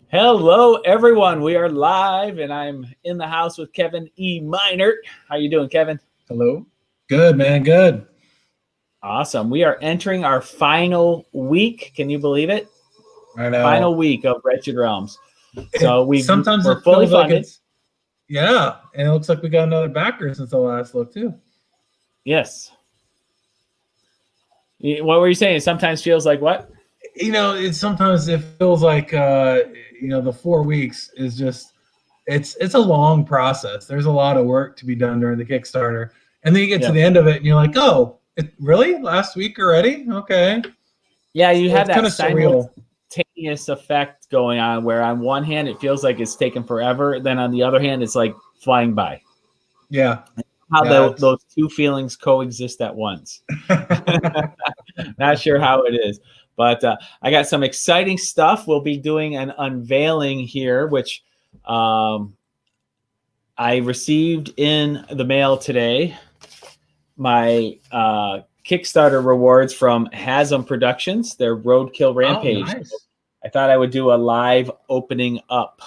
Hello, everyone. We are live, and I'm in the house with Kevin E. Meinert. How you doing, Kevin? Hello. Good, man. Good. Awesome. We are entering our final week. Can you believe it? I know. Final week of Wretched Realms. So we're fully funded. Yeah, and it looks like we got another backer since the last look too. Yes. What were you saying? It sometimes feels like what? Sometimes it feels like the 4 weeks is just it's a long process. There's a lot of work to be done during the Kickstarter, and then you get to the end of it, and you're like, oh, really? Last week already? Okay. Yeah, you have that kind of surreal simultaneous effect going on, where on one hand it feels like it's taken forever, then on the other hand it's like flying by. Yeah. Those two feelings coexist at once. Not sure how it is, but I got some exciting stuff. We'll be doing an unveiling here, which I received in the mail today. My Kickstarter rewards from Hasm Productions, their Roadkill Rampage. Oh, nice. I thought I would do a live opening up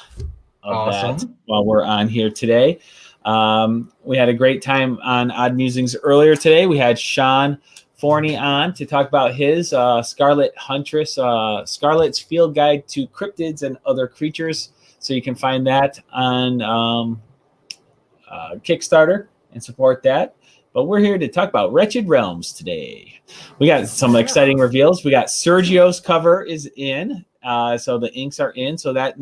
of that while we're on here today. We had a great time on Odd Musings earlier today. We had Sean Forney on to talk about his Scarlet Huntress, Scarlet's Field Guide to Cryptids and Other Creatures. So you can find that on Kickstarter and support that. But we're here to talk about Wretched Realms today. We got some exciting reveals. We got Sergio's cover is in. So the inks are in. So that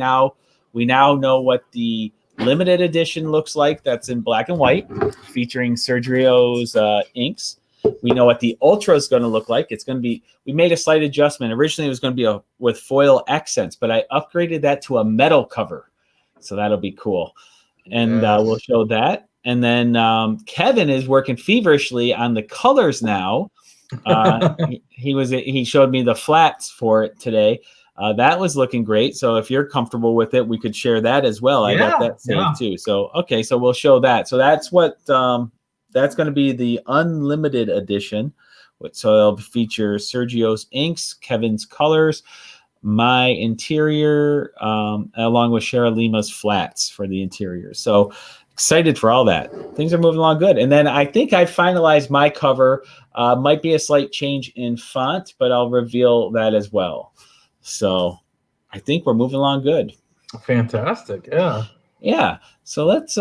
we now know what the limited edition looks like. That's in black and white, featuring Sergio's inks. We know what the Ultra is going to look like. It's going to be, we made a slight adjustment. Originally, it was going to be with foil accents, but I upgraded that to a metal cover. So that'll be cool. And we'll show that. And then Kevin is working feverishly on the colors now. He showed me the flats for it today. That was looking great. So if you're comfortable with it, we could share that as well. I got that saved too. So, okay. So we'll show that. So that's what, that's going to be the unlimited edition. So it'll feature Sergio's inks, Kevin's colors, my interior, along with Shara Lima's flats for the interior. So excited for all that. Things are moving along good. And then I think I finalized my cover. Might be a slight change in font, but I'll reveal that as well. So I think we're moving along good. Fantastic. Yeah. Yeah. So let's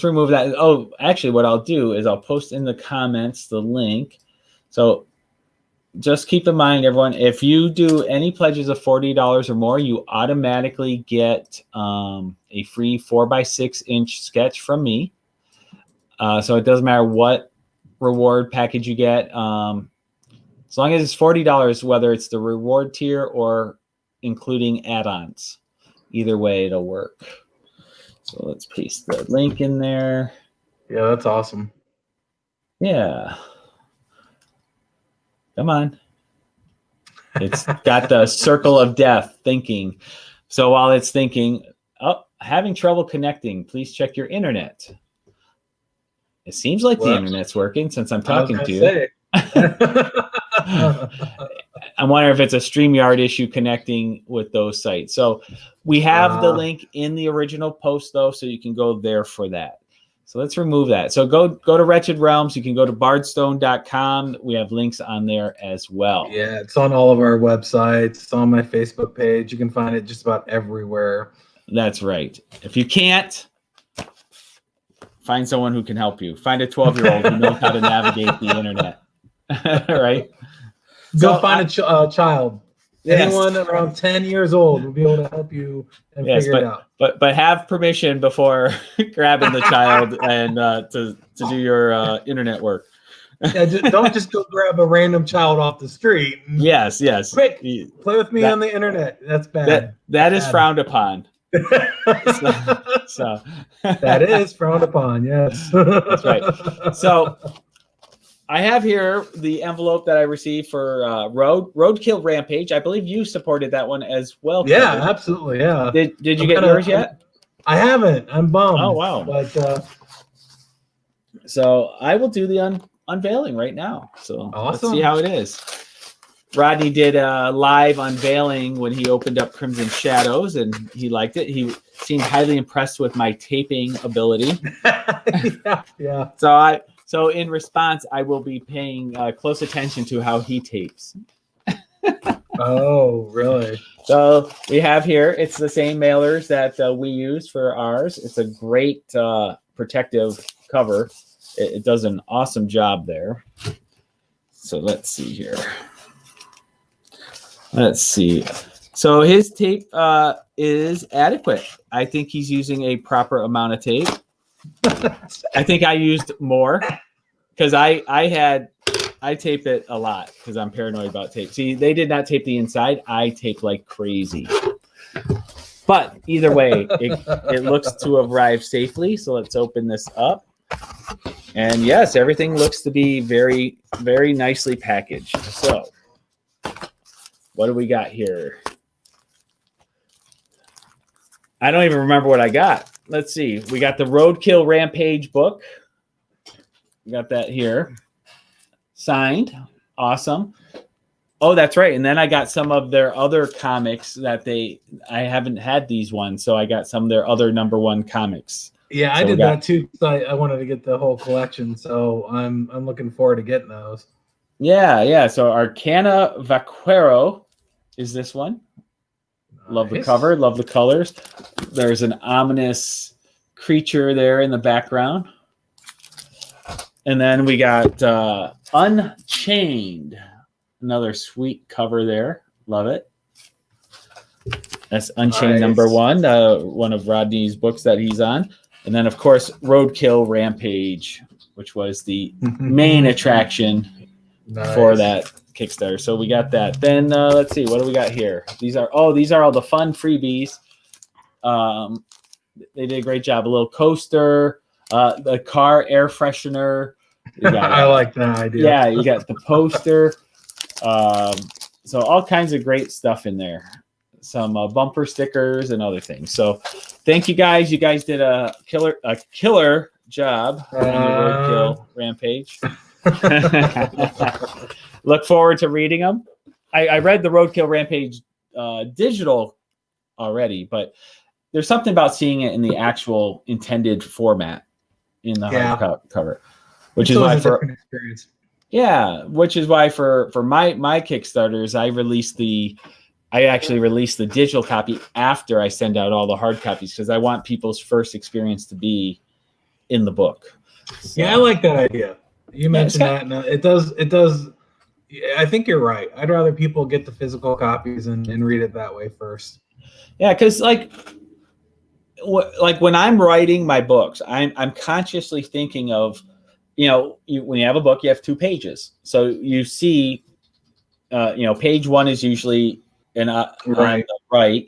remove that. Oh, actually what I'll do is I'll post in the comments the link. So just keep in mind, everyone, if you do any pledges of $40 or more, you automatically get a free 4x6 inch sketch from me. So it doesn't matter what reward package you get. As long as it's $40, whether it's the reward tier or including add-ons, either way it'll work. So let's paste the link in there. Yeah, that's awesome. Yeah. Come on. It's got the circle of death thinking. So while it's thinking, having trouble connecting, please check your internet. It seems like the internet's working since I'm talking to you. I wonder if it's a StreamYard issue connecting with those sites. So we have the link in the original post, though, so you can go there for that. So let's remove that. So go to Wretched Realms. You can go to bardstone.com. We have links on there as well. Yeah, it's on all of our websites. It's on my Facebook page. You can find it just about everywhere. That's right. If you can't, find someone who can help you. Find a 12-year-old who knows how to navigate the internet. Right? Go find a child. Yes. Anyone around 10 years old will be able to help you and figure it out. But have permission before grabbing the child and to do your internet work. Yeah, don't just go grab a random child off the street. Yes. Quick, play with me on the internet. That's bad. That is frowned upon. so that is frowned upon. Yes, that's right. So I have here the envelope that I received for Roadkill Rampage. I believe you supported that one as well. Yeah, Kevin. Absolutely. Yeah. Did you get yours yet? I haven't. I'm bummed. Oh wow. But so I will do the unveiling right now. So awesome. Let's see how it is. Rodney did a live unveiling when he opened up Crimson Shadows, and he liked it. He seemed highly impressed with my taping ability. Yeah. So in response, I will be paying close attention to how he tapes. Oh, really? So we have here, it's the same mailers that we use for ours. It's a great protective cover. It does an awesome job there. So let's see here. Let's see. So his tape is adequate. I think he's using a proper amount of tape. I think I used more because I tape it a lot because I'm paranoid about tape. See, they did not tape the inside. I tape like crazy. But either way, it looks to have arrived safely. So let's open this up. And yes, everything looks to be very, very nicely packaged. So what do we got here? I don't even remember what I got. Let's see. We got the Roadkill Rampage book. We got that here. Signed. Awesome. Oh, that's right. And then I got some of their other comics that I haven't had these ones. So I got some of their other #1 comics. Yeah, so I did that too. I wanted to get the whole collection. So I'm looking forward to getting those. Yeah. So Arcana Vaquero is this one. Nice. Love the cover. Love the colors. There's an ominous creature there in the background. And then we got Unchained. Another sweet cover there. Love it. That's Unchained #1, one of Rodney's books that he's on. And then, of course, Roadkill Rampage, which was the main attraction for that Kickstarter. So we got that. Then let's see, what do we got here? These are all the fun freebies. They did a great job. A little coaster, the car air freshener. I like that idea. Yeah, you got the poster. So all kinds of great stuff in there. Some bumper stickers and other things. So thank you guys. You guys did a killer job on the Roadkill Rampage. Look forward to reading them. I read the Roadkill Rampage digital already, but there's something about seeing it in the actual intended format in the hardcover, which is why for experience. Yeah, which is why for my Kickstarters, I actually release the digital copy after I send out all the hard copies because I want people's first experience to be in the book. So, yeah, I like that idea. You mentioned that, and it does. I think you're right. I'd rather people get the physical copies and read it that way first. Yeah, because like when I'm writing my books, I'm consciously thinking of, when you have a book, you have 2 pages. So you see, page 1 is usually on the right,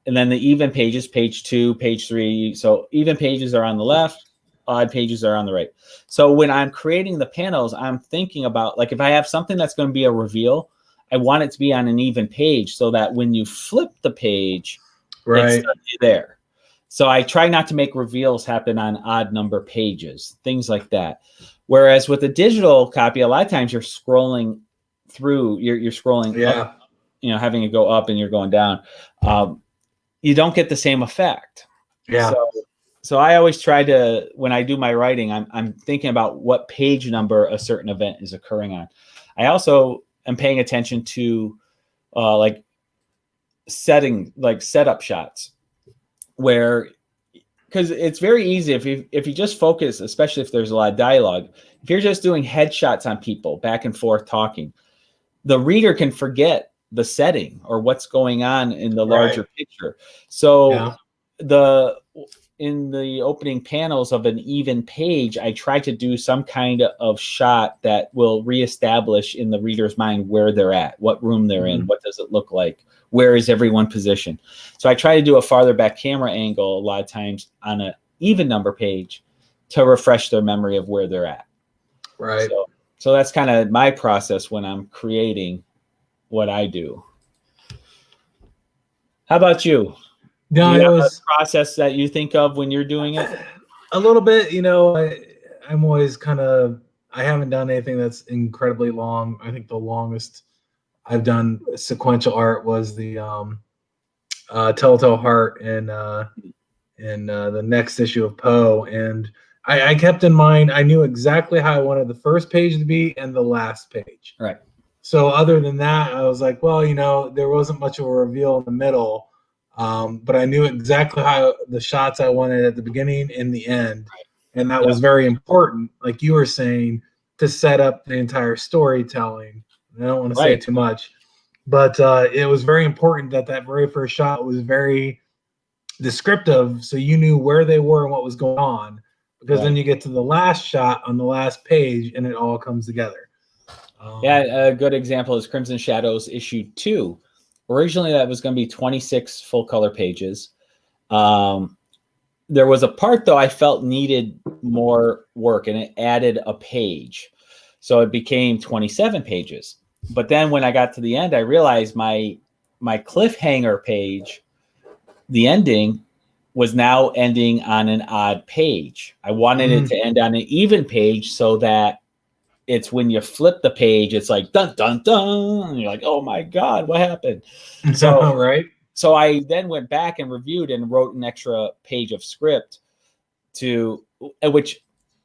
and then the even pages, page 2, page 3. So even pages are on the left, odd pages are on the right. So when I'm creating the panels, I'm thinking about, like, if I have something that's going to be a reveal, I want it to be on an even page so that when you flip the page, it's there. So I try not to make reveals happen on odd number pages, things like that. Whereas with a digital copy, a lot of times you're scrolling through, you're scrolling up, having it go up and you're going down. You don't get the same effect. Yeah. So I always try to, when I do my writing, I'm thinking about what page number a certain event is occurring on. I also am paying attention to setup shots, where, because it's very easy if you just focus, especially if there's a lot of dialogue, if you're just doing headshots on people back and forth talking, the reader can forget the setting or what's going on in the larger picture. So in the opening panels of an even page, I try to do some kind of shot that will reestablish in the reader's mind where they're at, what room they're in, what does it look like, where is everyone positioned. So I try to do a farther back camera angle a lot of times on an even number page to refresh their memory of where they're at. Right. So that's kind of my process when I'm creating what I do. How about you? No, do you have a process that you think of when you're doing it? A little bit, I'm always I haven't done anything that's incredibly long. I think the longest I've done sequential art was the Telltale Heart and the next issue of Poe, and I kept in mind, I knew exactly how I wanted the first page to be and the last page. Right. So other than that, I was like, well, there wasn't much of a reveal in the middle, but I knew exactly how the shots I wanted at the beginning and the end, and that was very important, like you were saying, to set up the entire storytelling. I don't want to say too much, but it was very important that very first shot was very descriptive, so you knew where they were and what was going on, because then you get to the last shot on the last page and it all comes together. A good example is Crimson Shadows issue 2. Originally that was going to be 26 full color pages. There was a part though I felt needed more work, and it added a page, so it became 27 pages. But then when I got to the end, I realized my cliffhanger page, the ending, was now ending on an odd page. I wanted it to end on an even page, so that it's when you flip the page, it's like dun dun dun, and you're like, oh my god, what happened? So So I then went back and reviewed and wrote an extra page of script which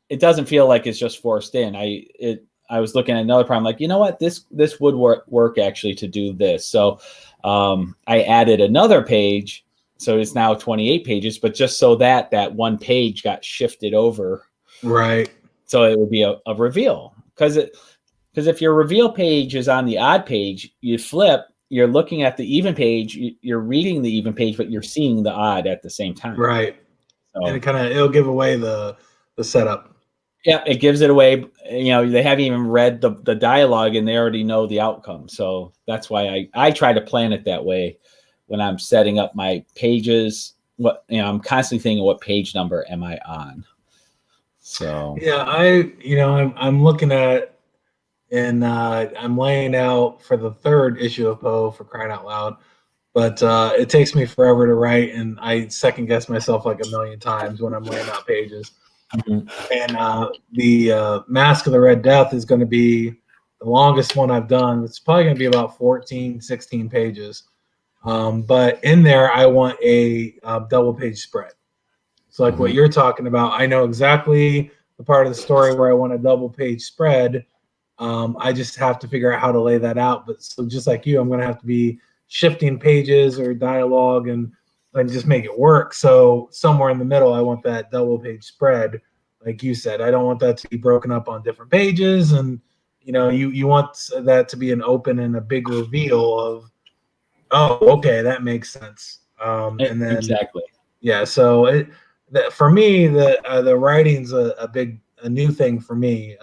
it doesn't feel like it's just forced in. I was looking at another problem, like, you know what, this would work actually to do this. So I added another page, so it's now 28 pages, but just so that one page got shifted over, right? So it would be a reveal, because if your reveal page is on the odd page, you flip, you're looking at the even page, you're reading the even page, but you're seeing the odd at the same time, right? So, and it'll give away the setup. Yeah, it gives it away. They haven't even read the dialogue and they already know the outcome. So that's why I try to plan it that way when I'm setting up my pages. I'm constantly thinking, what page number am I on? So yeah, I'm looking at, and I'm laying out for the third issue of Poe, for crying out loud. But it takes me forever to write, and I second guess myself like a million times when I'm laying out pages. And the Mask of the Red Death is going to be the longest one I've done. It's probably going to be about 14, 16 pages. But in there, I want a double page spread. So like what you're talking about, I know exactly the part of the story where I want a double page spread. I just have to figure out how to lay that out. But so just like you, I'm going to have to be shifting pages or dialogue and just make it work. So somewhere in the middle, I want that double page spread. Like you said, I don't want that to be broken up on different pages. And, you want that to be an open and a big reveal of, oh, okay, that makes sense. And then exactly. Yeah. So for me, the writing's a new thing for me.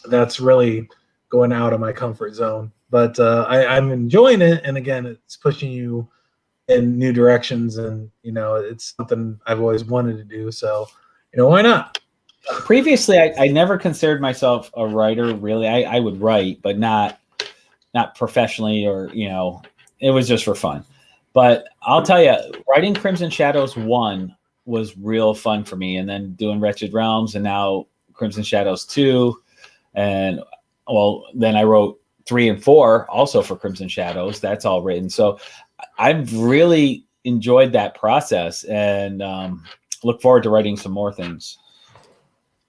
That's really going out of my comfort zone, but I'm enjoying it. And again, it's pushing you in new directions, and it's something I've always wanted to do. So, why not? Previously, I never considered myself a writer. Really, I would write, but not professionally, or it was just for fun. But I'll tell you, writing Crimson Shadows 1 was real fun for me, and then doing Wretched Realms, and now Crimson Shadows 2. And then I wrote 3 and 4 also for Crimson Shadows. That's all written. So I've really enjoyed that process, and look forward to writing some more things.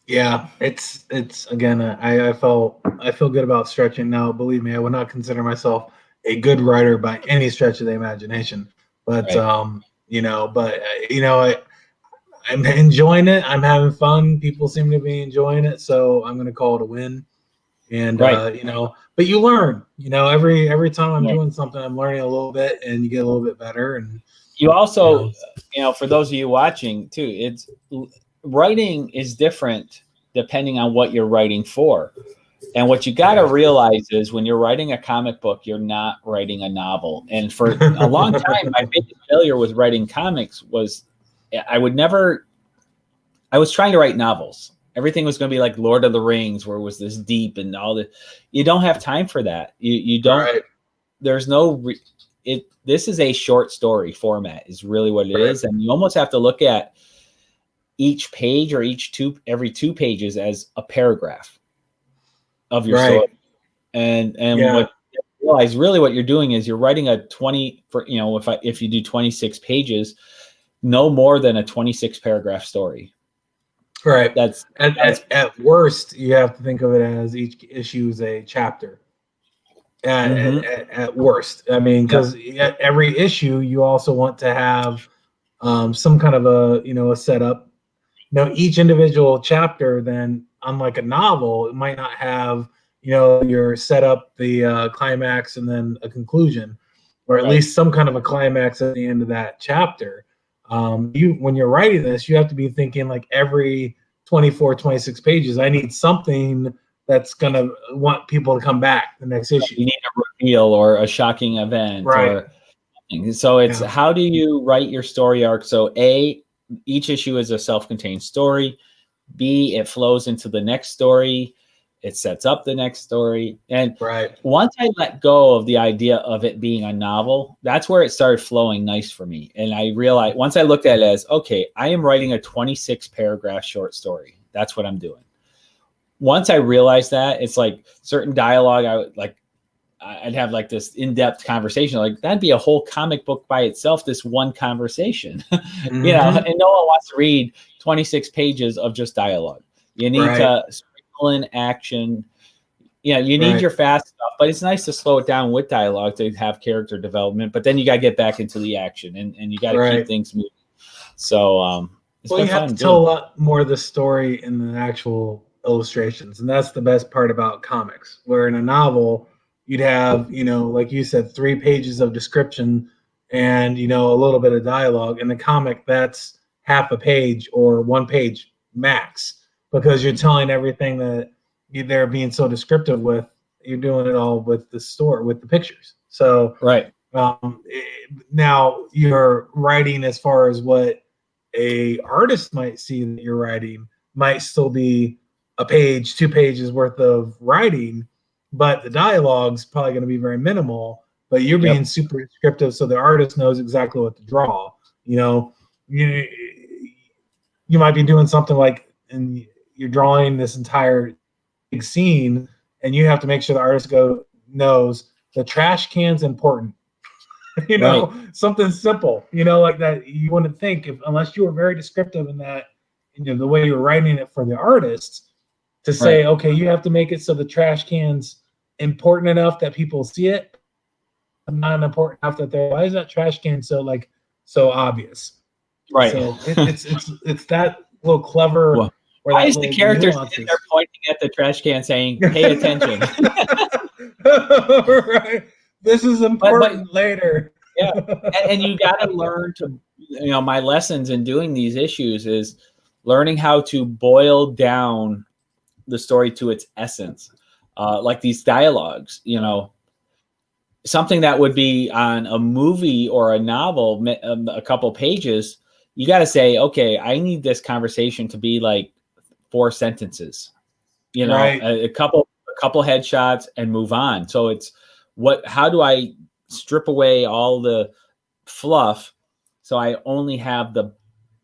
Yeah, it's again, I feel good about stretching now. Believe me, I would not consider myself a good writer by any stretch of the imagination. But I'm enjoying it. I'm having fun. People seem to be enjoying it, so I'm going to call it a win. And but you learn. Every time I'm doing something, I'm learning a little bit, and you get a little bit better. And you also, for those of you watching too, it's writing is different depending on what you're writing for. And what you got to realize is, when you're writing a comic book, you're not writing a novel. And for a long time, my biggest failure with writing comics was I was trying to write novels. Everything was going to be like Lord of the Rings, where it was this deep and all that. You don't have time for that. You don't, there's no, this is a short story format is really what it is. And you almost have to look at each page, or every 2 pages as a paragraph of your story. And what realize really what you're doing is you're writing a 20 for, you know, if you do 26 pages, no more than a 26 paragraph story. Right. That's at worst, you have to think of it as each issue is a chapter. At worst, I mean, because every issue you also want to have some kind of a setup. Now, each individual chapter, then, unlike a novel, it might not have your setup, the climax, and then a conclusion, or at least some kind of a climax at the end of that chapter. When you're writing this, you have to be thinking like every 24, 26 pages, I need something that's going to want people to come back the next issue. You need a reveal or a shocking event. Or so it's how do you write your story arc? So each issue is a self-contained story. B, it flows into the next story. It sets up the next story. And once I let go of the idea of it being a novel, that's where it started flowing nice for me. And I realized once I looked at it as, okay, I am writing a 26 paragraph short story. That's what I'm doing. Once I realized that, it's like certain dialogue, I'd have like this in-depth conversation. Like that'd be a whole comic book by itself, this one conversation, and no one wants to read 26 pages of just dialogue. You need to sprinkle in action. You need your fast stuff, but it's nice to slow it down with dialogue to have character development, but then you got to get back into the action and you got to keep things moving. So, you have to tell a lot more of the story in the actual illustrations, and that's the best part about comics, where in a novel you'd have like you said, 3 pages of description and a little bit of dialogue. In the comic, that's half a page or 1 page max, because you're telling everything that they're being so descriptive with. You're doing it all with the pictures. So now you're writing as far as what a artist might see that you're writing might still be a page, 2 pages worth of writing, but the dialogue's probably going to be very minimal, but you're being super descriptive so the artist knows exactly what to draw. You might be doing something like, and you're drawing this entire big scene, and you have to make sure the artist knows the trash can's important. Something simple, like that you wouldn't think unless you were very descriptive in that, the way you were writing it for the artists to say, okay, you have to make it so the trash can's important enough that people see it, not important enough that why is that trash can so obvious? So it's that little clever. Well, why is the character sitting there pointing at the trash can saying, "Pay attention"? This is important later. And you got to learn to, my lessons in doing these issues is learning how to boil down the story to its essence. Like these dialogues, something that would be on a movie or a novel, a couple pages, you got to say, okay, I need this conversation to be like 4 sentences, a couple headshots and move on. So it's how do I strip away all the fluff so I only have the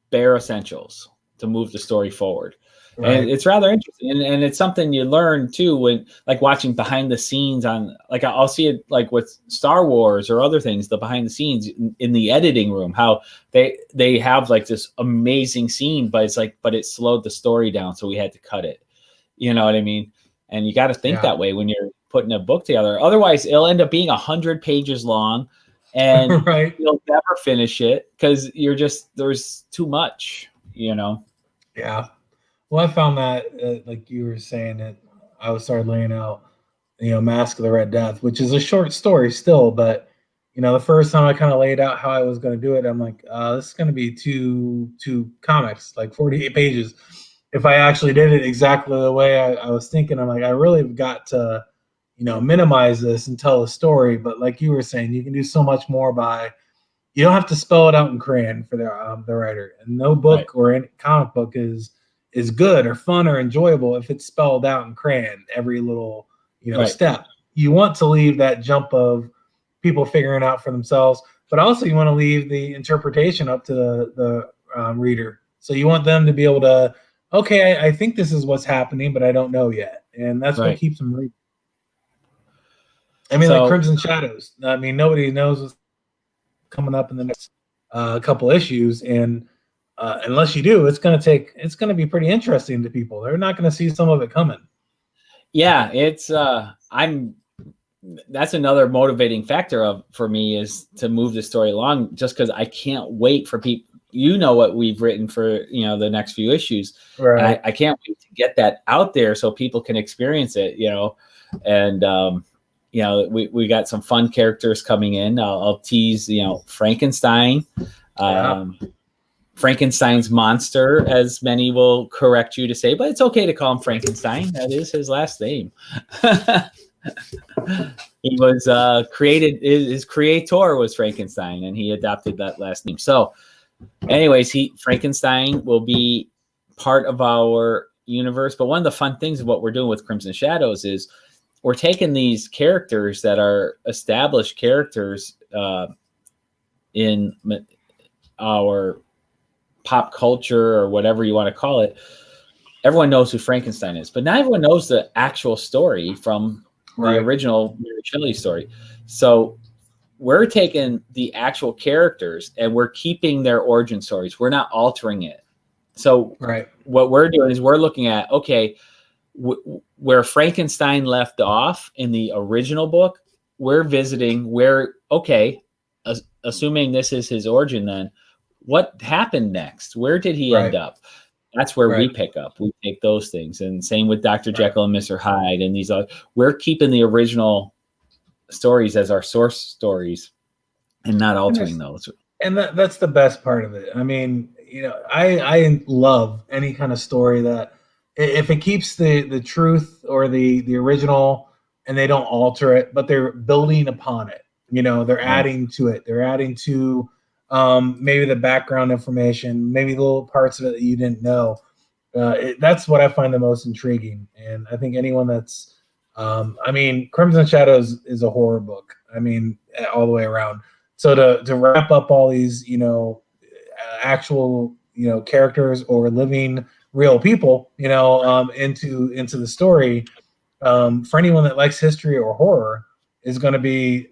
bare essentials to move the story forward? And it's rather interesting, and it's something you learn too when, like, watching behind the scenes on, like, I'll see it like with Star Wars or other things, the behind the scenes in the editing room, how they have like this amazing scene, but it slowed the story down, so we had to cut it. You know what I mean? And you got to think that way when you're putting a book together. Otherwise, it'll end up being 100 pages long, and you'll never finish it because there's too much. Yeah. Well, I found that, like you were saying, that I started laying out, Mask of the Red Death, which is a short story still, but, the first time I kind of laid out how I was going to do it, I'm like, this is going to be two comics, like 48 pages. If I actually did it exactly the way I was thinking, I'm like, I really have got to, minimize this and tell a story. But like you were saying, you can do so much more you don't have to spell it out in crayon for the writer. And no book or any comic book is good or fun or enjoyable if it's spelled out in crayon every little step. You want to leave that jump of people figuring out for themselves, but also you want to leave the interpretation up to the reader. So you want them to be able to, okay, I think this is what's happening, but I don't know yet, and that's what keeps them reading. I mean, like Crimson Shadows. I mean, nobody knows what's coming up in the next couple issues, and unless you do, it's going to be pretty interesting to people. They're not going to see some of it coming. Yeah, it's that's another motivating factor for me is to move the story along, just because I can't wait for people. You know what we've written for the next few issues. Right. I can't wait to get that out there so people can experience it. And we got some fun characters coming in. I'll tease Frankenstein. Frankenstein's monster, as many will correct you to say, but it's okay to call him Frankenstein. That is his last name. He was created. His creator was Frankenstein, and he adopted that last name. So, anyways, Frankenstein will be part of our universe. But one of the fun things of what we're doing with Crimson Shadows is we're taking these characters that are established characters in our pop culture or whatever you want to call it. Everyone knows who Frankenstein is, but not everyone knows the actual story from the original Mary Shelley story. So we're taking the actual characters and we're keeping their origin stories. We're not altering it. So what we're doing is we're looking at, okay, where Frankenstein left off in the original book, we're visiting where, okay, assuming this is his origin, then what happened next? Where did he end up? That's where we pick up. We take those things. And same with Dr. Jekyll and Mr. Hyde. And these we're keeping the original stories as our source stories and not altering those. And that's the best part of it. I mean, I love any kind of story that if it keeps the truth or the original and they don't alter it, but they're building upon it. They're adding to it. They're adding to maybe the background information, maybe little parts of it that you didn't know. That's what I find the most intriguing. And I think anyone that's, Crimson Shadows is a horror book. I mean, all the way around. So to wrap up all these, actual, characters or living real people, into the story, for anyone that likes history or horror is going to be,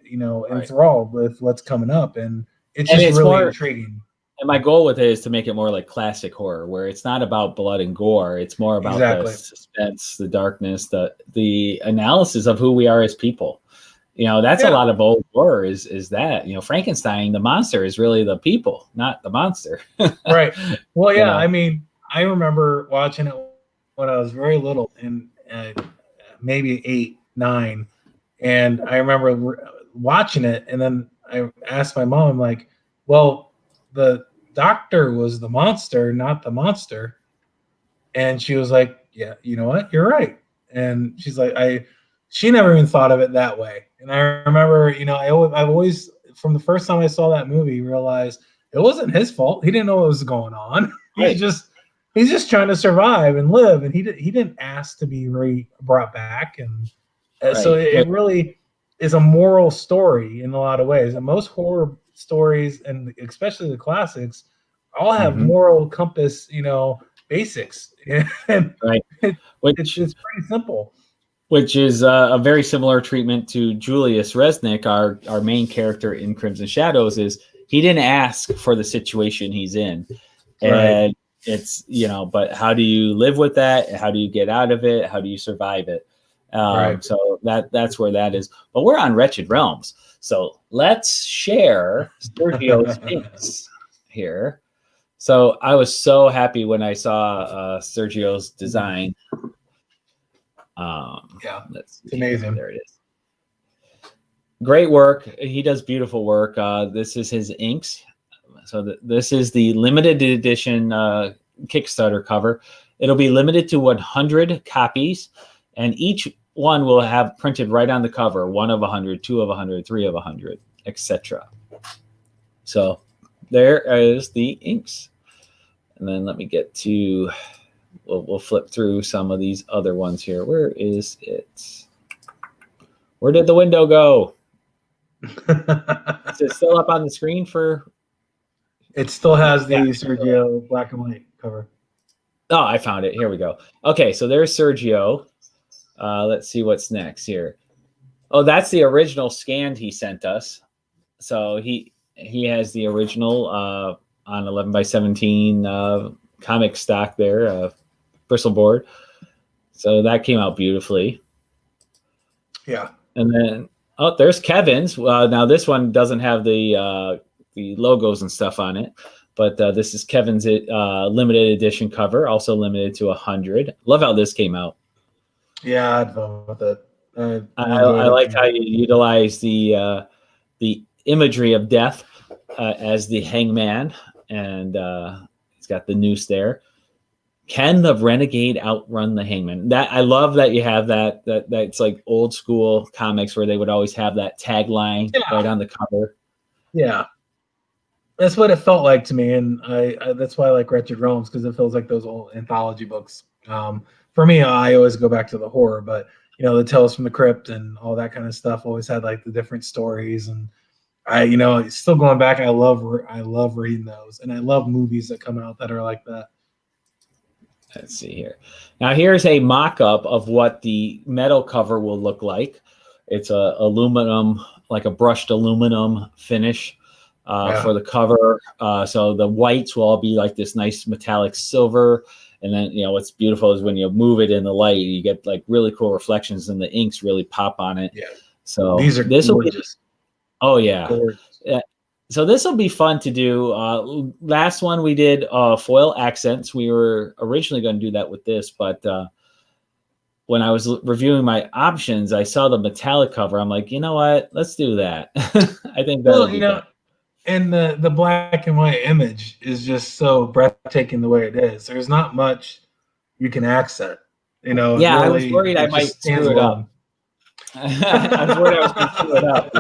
enthralled with what's coming up. And it's really more intriguing. And my goal with it is to make it more like classic horror, where it's not about blood and gore. It's more about the suspense, the darkness, the analysis of who we are as people. That's a lot of old horror is that, Frankenstein, the monster, is really the people, not the monster. Right. Well, yeah. I mean, I remember watching it when I was very little, and maybe 8, 9. And I remember watching it, and then I asked my mom, I'm like, well, the doctor was the monster, not the monster. And she was like, yeah, you know what? You're right. And she's like, she never even thought of it that way. And I remember, I've always, from the first time I saw that movie, realized it wasn't his fault. He didn't know what was going on. He's just trying to survive and live. And he didn't ask to be brought back. And so it really is a moral story in a lot of ways. And most horror stories, and especially the classics, all have moral compass, basics. And it's pretty simple. Which is a very similar treatment to Julius Resnick, our main character in Crimson Shadows. Is he didn't ask for the situation he's in, and it's but how do you live with that? How do you get out of it? How do you survive it? So that's where that is. But we're on Wretched Realms, so let's share Sergio's picks here. So I was so happy when I saw Sergio's design. It's amazing. There it is. Great work. He does beautiful work. This is his inks. So this is the limited edition Kickstarter cover. It'll be limited to 100 copies, and each one will have printed right on the cover, 1 of 100, 2 of 100, 3 of 100, etc. So there is the inks. And then let me get to, we'll flip through some of these other ones here. Where is it? Where did the window go? Is it still up on the screen for? It still has the Sergio black and white cover. Oh, I found it. Here we go. Okay, so there's Sergio. Let's see what's next here. Oh, that's the original scanned he sent us. So he has the original on 11x17 comic stock there, bristle board. So that came out beautifully. Yeah. And then there's Kevin's. Now this one doesn't have the logos and stuff on it, but this is Kevin's limited edition cover, also limited to 100. Love how this came out. Yeah, I'd fun with it. I like how you utilize the imagery of death as the hangman, and he's got the noose there. Can the renegade outrun the hangman? That I love that you have that it's like old school comics where they would always have that tagline right on the cover. Yeah, that's what it felt like to me, and I that's why I like Wretched Realms, because it feels like those old anthology books. For me, I always go back to the horror, but the Tales from the Crypt and all that kind of stuff always had like the different stories, and still going back, I love reading those, and I love movies that come out that are like that. Let's see here. Now here's a mock-up of what the metal cover will look like. It's a aluminum, like a brushed aluminum finish for the cover. So the whites will all be like this nice metallic silver. And then, what's beautiful is when you move it in the light, you get like really cool reflections and the inks really pop on it. Yeah. So these are gorgeous. Oh yeah. Gorgeous. Yeah. So this will be fun to do. Last one we did foil accents. We were originally going to do that with this, but when I was reviewing my options, I saw the metallic cover. I'm like, you know what? Let's do that. I think that'll be fun. And the black and white image is just so breathtaking the way it is. There's not much you can accent. Yeah, really, I was worried I might screw it up. I was worried I was going to screw it up.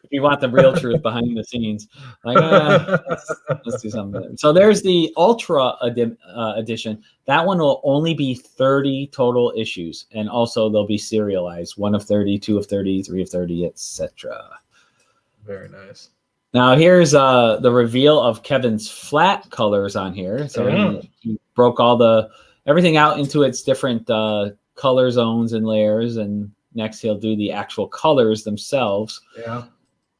If you want the real truth behind the scenes, like let's do something. So there's the Ultra edition. That one will only be 30 total issues, and also they'll be serialized: 1 of 30, 2 of 30, 3 of 30, etc. Very nice. Now here's the reveal of Kevin's flat colors on here. So he broke everything out into its different color zones and layers, and next he'll do the actual colors themselves. Yeah.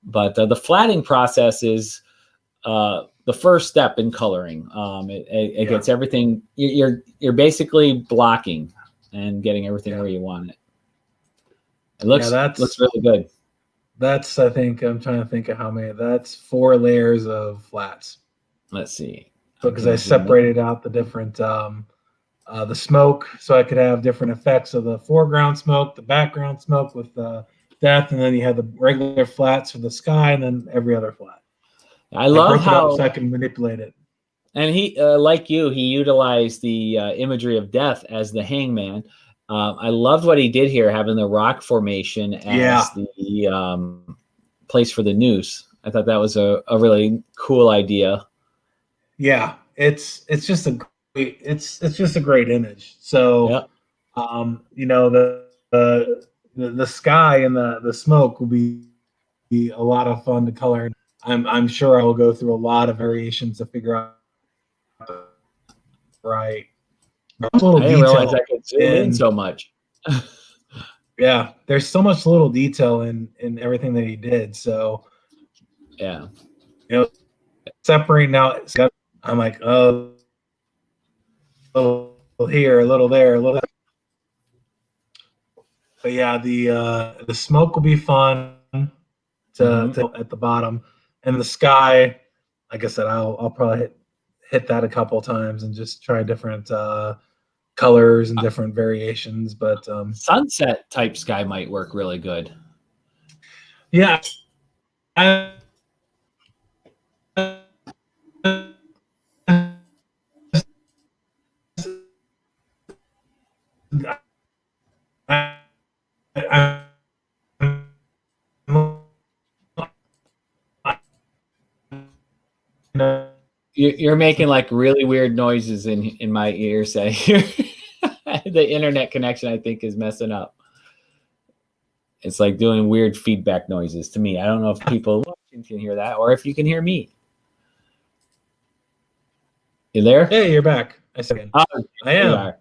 But the flatting process is the first step in coloring. It gets everything. You're basically blocking and getting everything where you want it. It looks really good. That's, I think, I'm trying to think of how many. That's 4 layers of flats. Let's see. Because I separated out the different, the smoke, so I could have different effects of the foreground smoke, the background smoke with the death, and then you have the regular flats for the sky, and then every other flat. I love how so I can manipulate it. And he, like you, he utilized the imagery of death as the hangman. I loved what he did here, having the rock formation as the place for the noose. I thought that was a really cool idea. Yeah, it's just a great image. So, the sky and the smoke will be a lot of fun to color. I'm sure I will go through a lot of variations to figure out right. I didn't realize I could zoom in so much. Yeah, there's so much little detail in everything that he did. So separating out, I'm like, oh, a little here, a little there, a little there. But yeah, the smoke will be fun to at the bottom, and the sky, like I said, I'll probably hit that a couple times and just try different colors and different variations. But sunset type sky might work really good. Yeah. You're making like really weird noises in my ears. The internet connection, I think, is messing up. It's like doing weird feedback noises to me. I don't know if people watching can hear that or if you can hear me. You there? Hey, you're back. I am.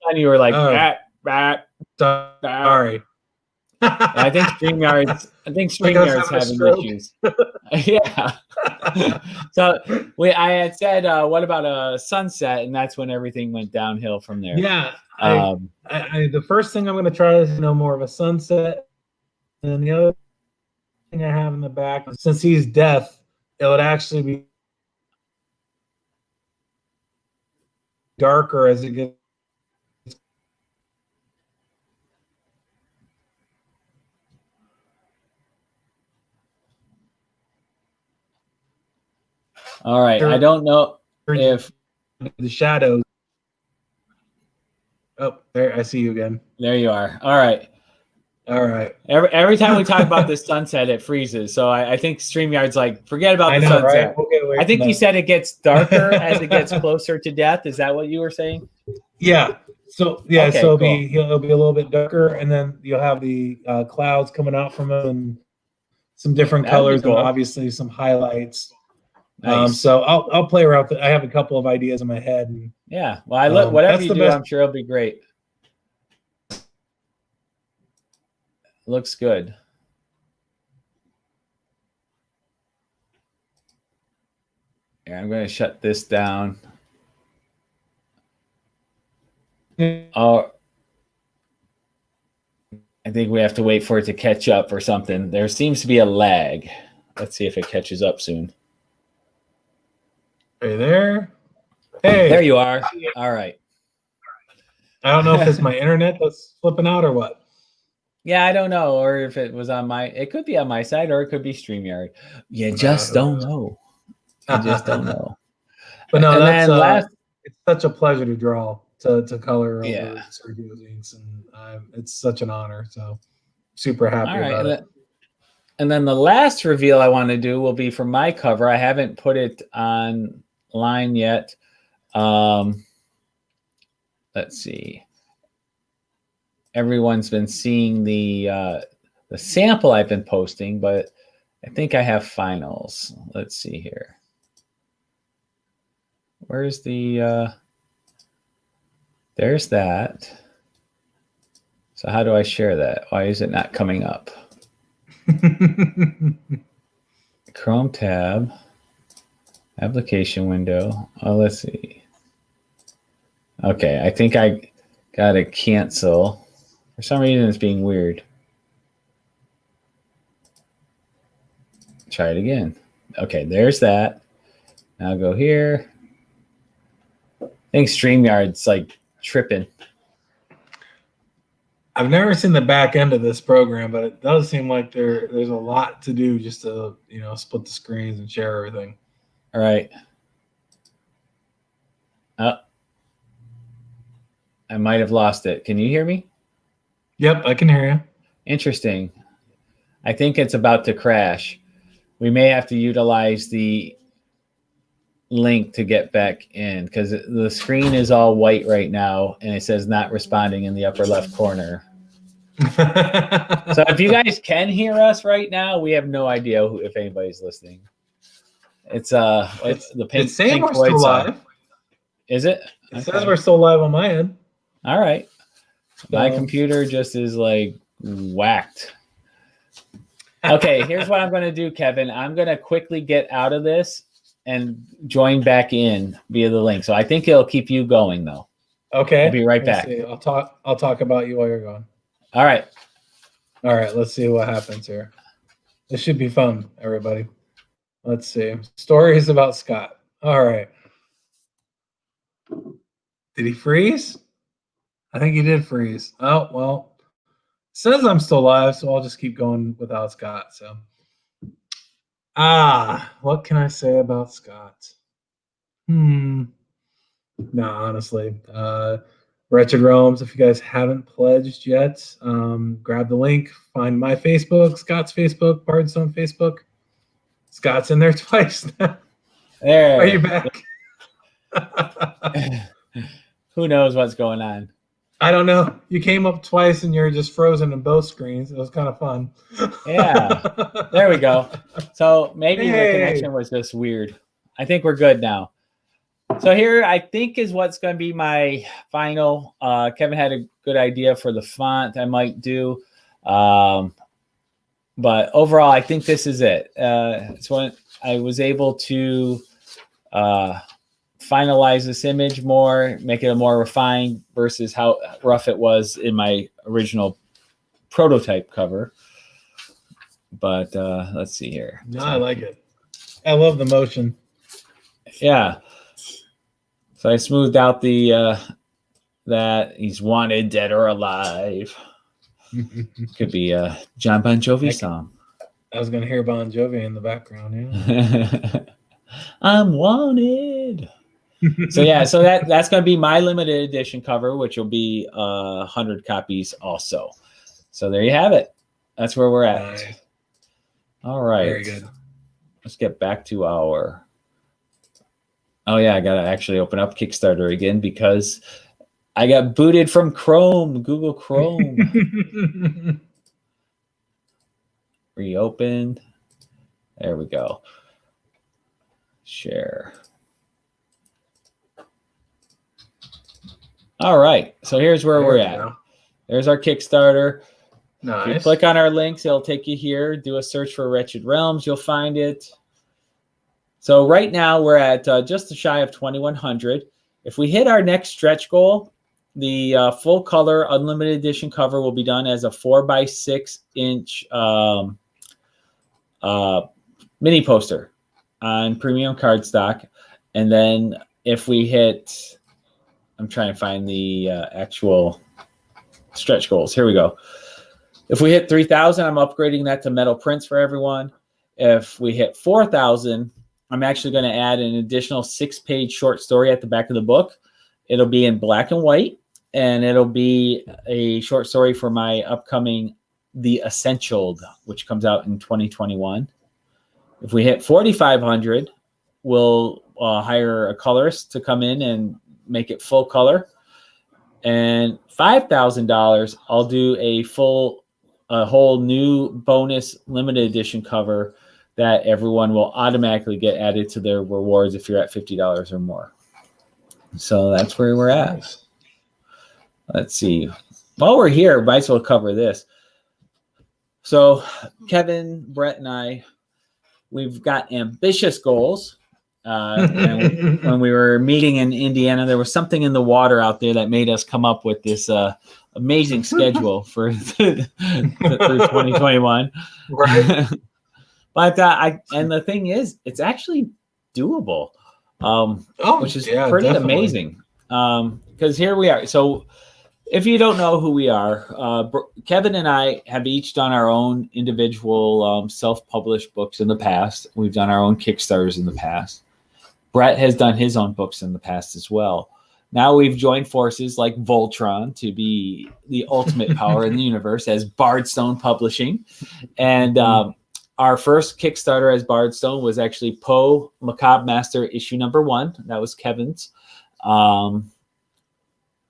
And you were like, sorry. I think StreamYard's having issues. Yeah. So I had said, what about a sunset? And that's when everything went downhill from there. Yeah. The first thing I'm going to try is more of a sunset. And then the other thing I have in the back, since he's deaf, it would actually be darker as it gets. All right. I don't know if the shadows. Oh, there, I see you again. There you are. All right. Every time we talk about this sunset, it freezes. So I think StreamYard's like, forget about the sunset. Right? I think you said it gets darker as it gets closer to death. Is that what you were saying? Yeah. So okay, so it'll be a little bit darker, and then you'll have the clouds coming out from it, and some different colors, and obviously some highlights. Nice. So I'll play around. I have a couple of ideas in my head. And, yeah. Well, whatever you do, I'm sure it'll be great. Looks good. Yeah, I'm going to shut this down. Oh, I think we have to wait for it to catch up or something. There seems to be a lag. Let's see if it catches up soon. Hey there. Hey. There you are. All right. I don't know if it's my internet that's flipping out or what. Yeah, I don't know. Or if it was on it could be on my side, or it could be StreamYard. You just don't know. You just don't know. But no, that's it's such a pleasure to draw, to color over Sergio's inks, and it's such an honor. So super happy about it. And then the last reveal I want to do will be for my cover. I haven't put it online yet. Let's see. Everyone's been seeing the sample I've been posting, but I think I have finals. Let's see here. Where's the there's that. So how do I share that? Why is it not coming up? Chrome tab, application window. Oh, let's see. Okay, I think I got to cancel. For some reason, it's being weird. Try it again. Okay, there's that. Now go here. I think StreamYard's like tripping. I've never seen the back end of this program, but it does seem like there's a lot to do just to, split the screens and share everything. All right. Oh, I might have lost it. Can you hear me? Yep, I can hear you. Interesting. I think it's about to crash. We may have to utilize the link to get back in because the screen is all white right now and it says not responding in the upper left corner. So if you guys can hear us right now, we have no idea if anybody's listening. It's the Pink Floyd song. Is it? It says we're still live on my end. All right. My computer just is like whacked. Okay, here's what I'm going to do, Kevin. I'm going to quickly get out of this and join back in via the link. So I think it'll keep you going, though. Okay. I'll be right back. I'll talk about you while you're gone. All right. Let's see what happens here. This should be fun, everybody. Let's see. Stories about Scott. All right. Did he freeze? I think he did freeze. Oh, well. It says I'm still live, so I'll just keep going without Scott. So, what can I say about Scott? No, honestly. Wretched Realms, if you guys haven't pledged yet, grab the link, find my Facebook, Scott's Facebook, Bardstone Facebook. Scott's in there twice now. There. Are you back? Who knows what's going on? I don't know. You came up twice and you're just frozen in both screens. It was kind of fun. Yeah. There we go. So maybe the connection was just weird. I think we're good now. So here, I think, is what's going to be my final. Kevin had a good idea for the font I might do. But overall, I think this is it. It's when I was able to finalize this image more, make it a more refined versus how rough it was in my original prototype cover. But let's see here. No, I like it. I love the motion. Yeah. So I smoothed out the that he's wanted, dead or alive. Could be a John Bon Jovi song. I was gonna hear Bon Jovi in the background. Yeah. I'm wanted. So yeah, so that's gonna be my limited edition cover, which will be 100 copies also. So there you have it. That's where we're at. Nice. All right. Very good. Let's get back to our. Oh yeah, I gotta actually open up Kickstarter again because I got booted from Chrome, Google Chrome. Reopened. There we go. Share. All right. So here's where we're at. There's our Kickstarter. Nice. If you click on our links, it'll take you here. Do a search for Wretched Realms. You'll find it. So right now we're at just shy of 2,100. If we hit our next stretch goal, the full color unlimited edition cover will be done as a 4x6 inch mini poster on premium cardstock. And then if we hit, I'm trying to find the actual stretch goals. Here we go. If we hit 3,000, I'm upgrading that to metal prints for everyone. If we hit 4,000, I'm actually going to add an additional 6-page short story at the back of the book. It'll be in black and white, and it'll be a short story for my upcoming The Essentialed, which comes out in 2021. If we hit 4,500, we'll hire a colorist to come in and make it full color. And $5,000, I'll do a whole new bonus limited edition cover that everyone will automatically get added to their rewards if you're at $50 or more. So that's where we're at. Nice. Let's see. While we're here, might as well cover this. So Kevin, Brett, and I, we've got ambitious goals. And when we were meeting in Indiana, there was something in the water out there that made us come up with this amazing schedule for 2021. Right. But and the thing is, it's actually doable, which is pretty definitely amazing. Because here we are. So if you don't know who we are, Kevin and I have each done our own individual self-published books in the past. We've done our own Kickstarters in the past. Brett has done his own books in the past as well. Now we've joined forces like Voltron to be the ultimate power in the universe as Bardstone Publishing. And our first Kickstarter as Bardstone was actually Poe Macabre Master issue #1. That was Kevin's.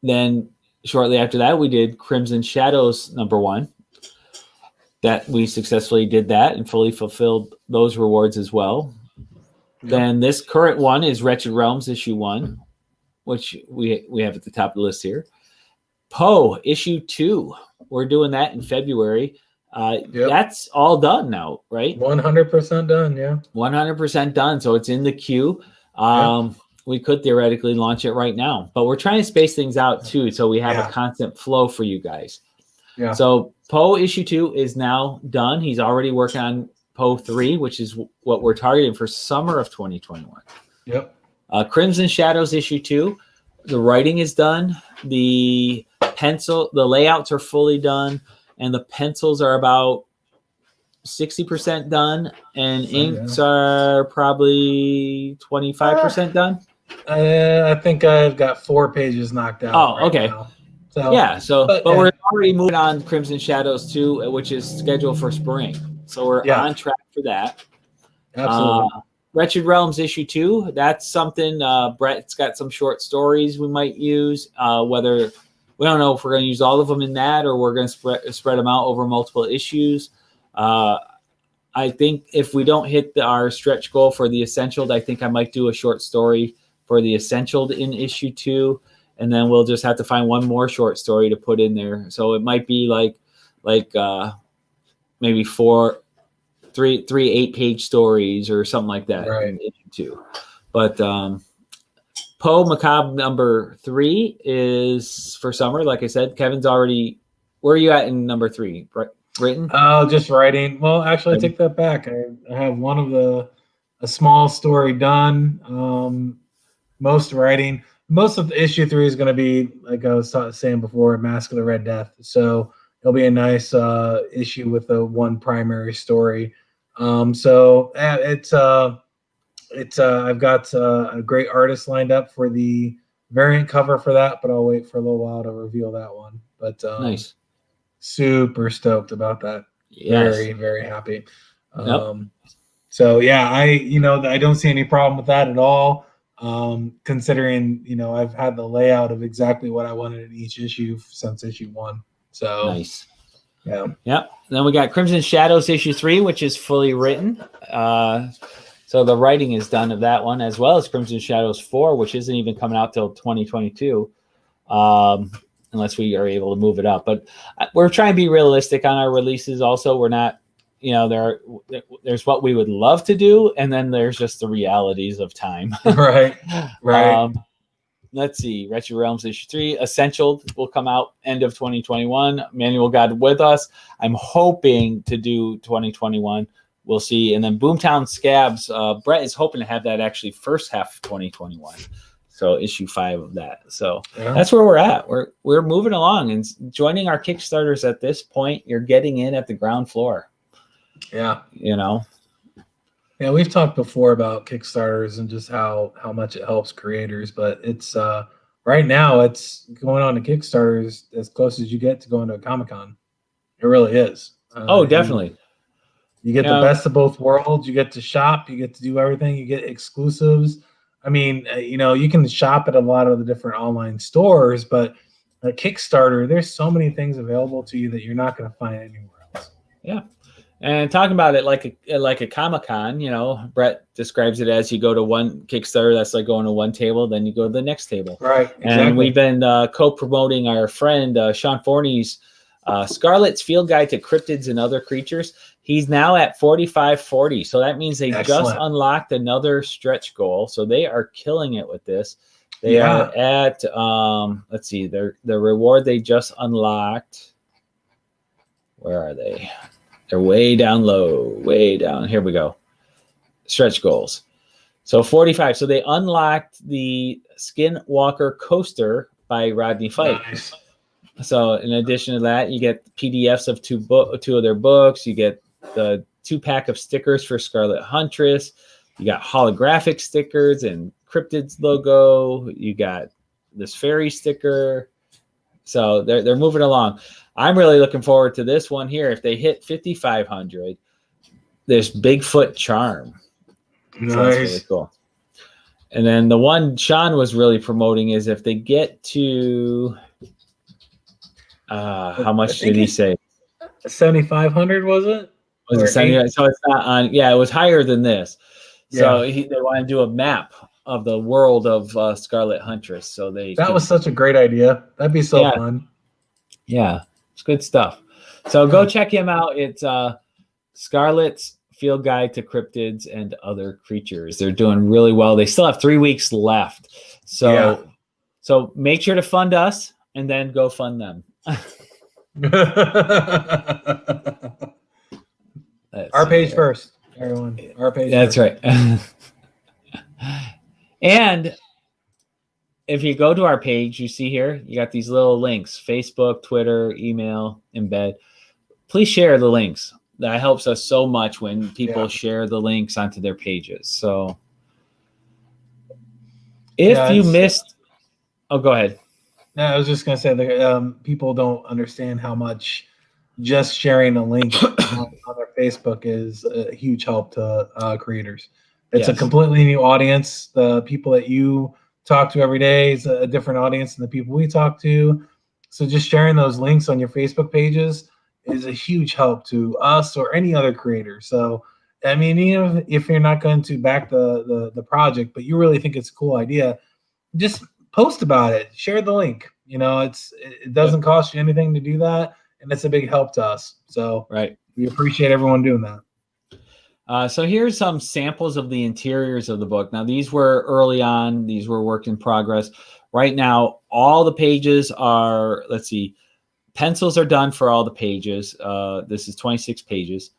Then shortly after that, we did Crimson Shadows #1. That we successfully did that and fully fulfilled those rewards as well. Yep. Then this current one is Wretched Realms issue 1, which we have at the top of the list here. Poe issue 2. We're doing that in February. That's all done now, right? 100% done, yeah. 100% done. So it's in the queue. We could theoretically launch it right now, but we're trying to space things out too, so we have a constant flow for you guys. Yeah. So Poe issue 2 is now done. He's already working on Poe 3, which is what we're targeting for summer of 2021. Yep. Crimson Shadows issue 2. The writing is done. The layouts are fully done. And the pencils are about 60% done, and inks are probably 25% done. I think I've got 4 pages knocked out. Oh, okay. Now. So, but we're already moving on Crimson Shadows 2, which is scheduled for spring. So we're on track for that. Absolutely. Wretched Realms issue 2. That's something. Brett's got some short stories we might use. Whether we don't know if we're going to use all of them in that or we're going to spread them out over multiple issues. I think if we don't hit our stretch goal for The Essentialed, I think I might do a short story for The Essentialed in issue 2. And then we'll just have to find one more short story to put in there. So it might be like like maybe three 8-page stories or something like that in issue 2. But Poe Macabre number 3 is for summer. Like I said, Kevin's already. Where are you at in number 3? Written? Oh, just writing. Well, actually, I take that back. I have a small story done. Most writing. Most of issue 3 is going to be, like I was saying before, Mask of the Red Death. So it'll be a nice issue with the one primary story. So I've got a great artist lined up for the variant cover for that, but I'll wait for a little while to reveal that one. But nice. Super stoked about that. Yes. Very, very happy. So yeah, I don't see any problem with that at all. Considering, I've had the layout of exactly what I wanted in each issue since issue 1. So nice. Yeah. Yep. Then we got Crimson Shadows issue 3, which is fully written. So the writing is done of that one, as well as Crimson Shadows 4, which isn't even coming out till 2022. Unless we are able to move it up. But we're trying to be realistic on our releases. Also, we're not, there's what we would love to do, and then there's just the realities of time. Right. Let's see. Wretched Realms issue 3. Essential will come out end of 2021. Manual God with Us. I'm hoping to do 2021. We'll see. And then Boomtown Scabs. Brett is hoping to have that actually first half of 2021. So issue 5 of that. So that's where we're at. We're moving along, and joining our Kickstarters at this point, you're getting in at the ground floor. Yeah. Yeah, we've talked before about Kickstarters and just how much it helps creators, but it's right now it's going on to Kickstarters as close as you get to going to a Comic-Con. It really is. Definitely. You get the best of both worlds. You get to shop. You get to do everything. You get exclusives. I mean, you can shop at a lot of the different online stores, but at Kickstarter, there's so many things available to you that you're not going to find anywhere else. Yeah. And talking about it like a Comic-Con, Brett describes it as you go to one Kickstarter, that's like going to one table, then you go to the next table. Right. Exactly. And we've been co-promoting our friend Sean Forney's Scarlet's Field Guide to Cryptids and Other Creatures. He's now at 4540. So that means they just unlocked another stretch goal. So they are killing it with this. They are at, let's see, the reward they just unlocked. Where are they? They're way down low, way down. Here we go. Stretch goals. So 45. So they unlocked the Skinwalker Coaster by Rodney Fite. Nice. So in addition to that, you get PDFs of two of their books. You get the 2-pack of stickers for Scarlet Huntress. You got holographic stickers and Cryptids logo. You got this fairy sticker. So they're moving along. I'm really looking forward to this one here. If they hit 5,500, there's Bigfoot Charm. Nice. So that's really cool. And then the one Sean was really promoting is if they get to how much did he say? 7,500 was it? Was it 70? So it's not on. Yeah, it was higher than this. So they want to do a map of the world of Scarlet Huntress. So that was such a great idea. That'd be so fun. Yeah, it's good stuff. So go check him out. It's Scarlet's Field Guide to Cryptids and Other Creatures. They're doing really well. They still have 3 weeks left. So make sure to fund us and then go fund them. Our page first, everyone. Our page. That's first. Right. And if you go to our page, you see here, you got these little links: Facebook, Twitter, email, embed. Please share the links. That helps us so much when people share the links onto their pages. So if you missed, go ahead. No, I was just going to say that people don't understand how much just sharing a link on their Facebook is a huge help to creators. It's a completely new audience. The people that you talk to every day is a different audience than the people we talk to. So just sharing those links on your Facebook pages is a huge help to us or any other creator. So, I mean, even if you're not going to back the project, but you really think it's a cool idea, just post about it, share the link. It doesn't cost you anything to do that. and it's a big help to us. So right. We appreciate everyone doing that. So here's some samples of the interiors of the book. Now, these were early on. These were work in progress. Right now, all the pages are, let's see, pencils are done for all the pages. This is 26 pages.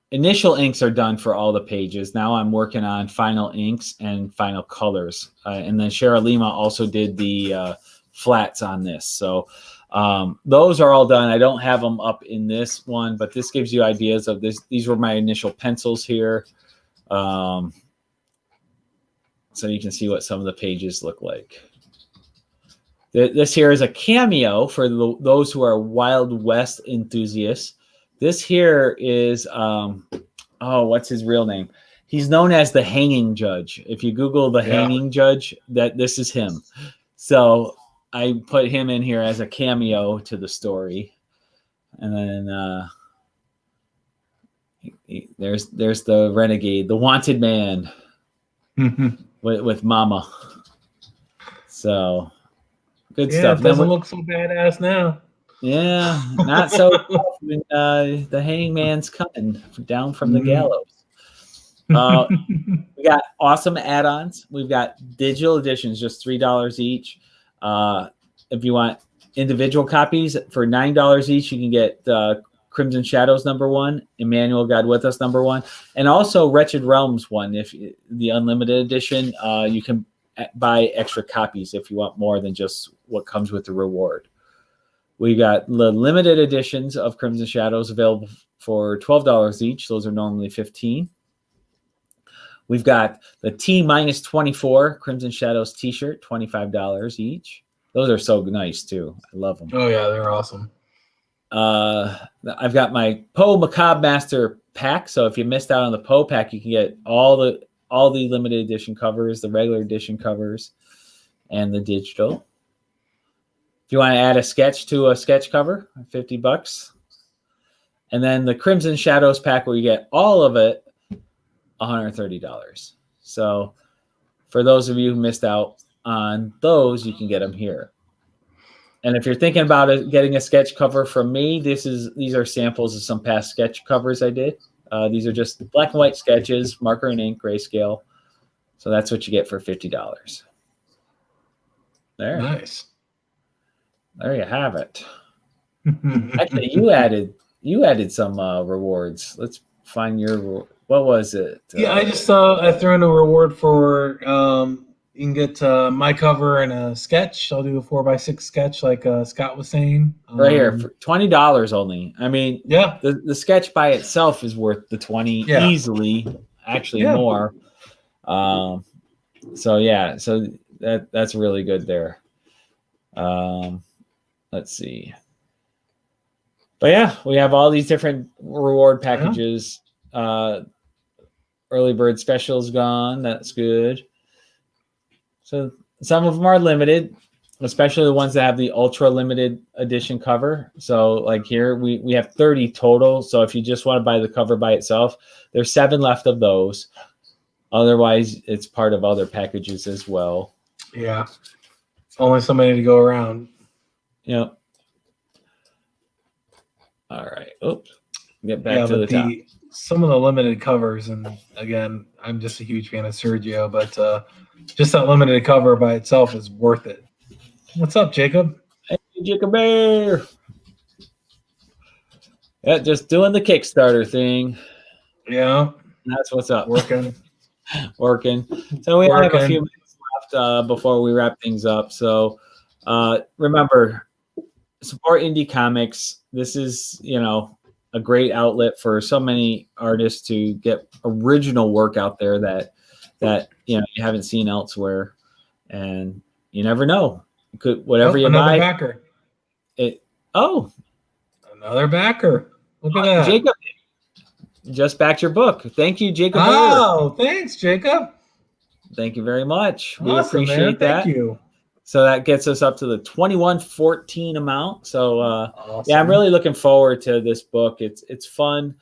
Initial inks are done for all the pages. Now I'm working on final inks and final colors. And then Shara Lima also did the flats on this. So those are all done. I don't have them up in this one, but this gives you ideas of this. These were my initial pencils here. So you can see what some of the pages look like. This here is a cameo for those who are Wild West enthusiasts. This here is, what's his real name? He's known as the Hanging Judge. If you Google the Hanging Judge, this is him. So I put him in here as a cameo to the story. And then there's the renegade, the wanted man with Mama. So good stuff. It doesn't look so badass now. Yeah, not so when the hangman's coming down from the gallows. We got awesome add-ons. We've got digital editions, just $3 each. If you want individual copies for $9 each, you can get Crimson Shadows #1, Emmanuel God With Us #1, and also Wretched Realms 1. If the unlimited edition, you can buy extra copies if you want more than just what comes with the reward. We got the limited editions of Crimson Shadows available for $12 each. Those are normally $15. We've got the T-24 Crimson Shadows t-shirt, $25 each. Those are so nice too. I love them. Oh yeah, they're awesome. I've got my Poe Macabre Master pack. So if you missed out on the Poe pack, you can get all the limited edition covers, the regular edition covers, and the digital. If you want to add a sketch to a sketch cover, $50. And then the Crimson Shadows pack where you get all of it, $130. So for those of you who missed out on those, you can get them here. And if you're thinking about getting a sketch cover from me, these are samples of some past sketch covers I did. These are just black and white sketches, marker and ink, grayscale. So that's what you get for $50. There. Nice. There you have it. Actually, you added some rewards. Let's find your. What was it? Yeah, I just I threw in a reward for you can get my cover and a sketch. I'll do a 4x6 sketch like Scott was saying. Right here for $20 only. I mean, yeah, the sketch by itself is worth the $20 easily. Actually, more. So that's really good there. Let's see. But yeah, we have all these different reward packages. Early bird specials gone. That's good. So some of them are limited, especially the ones that have the ultra limited edition cover. So like here, we have 30 total. So if you just want to buy the cover by itself, there's 7 left of those. Otherwise, it's part of other packages as well. Yeah. Only so many to go around. Yep. All right. Oops. Get back to the top. Some of the limited covers, and again, I'm just a huge fan of Sergio, but just that limited cover by itself is worth it. What's up, Jacob? Hey, Jacob Bear. Yeah, just doing the Kickstarter thing. Yeah. That's what's up. Working. So we have a few minutes left before we wrap things up. So remember, support indie comics. This is, a great outlet for so many artists to get original work out there that you haven't seen elsewhere, and you never know. Whatever you buy. Backer. Another backer. Look at that. Jacob just backed your book. Thank you, Jacob. Oh, thanks, Jacob. Thank you very much. We awesome, appreciate that. Thank you. So that gets us up to the 2114 amount. So awesome. yeah, I'm really looking forward to this book. It's fun.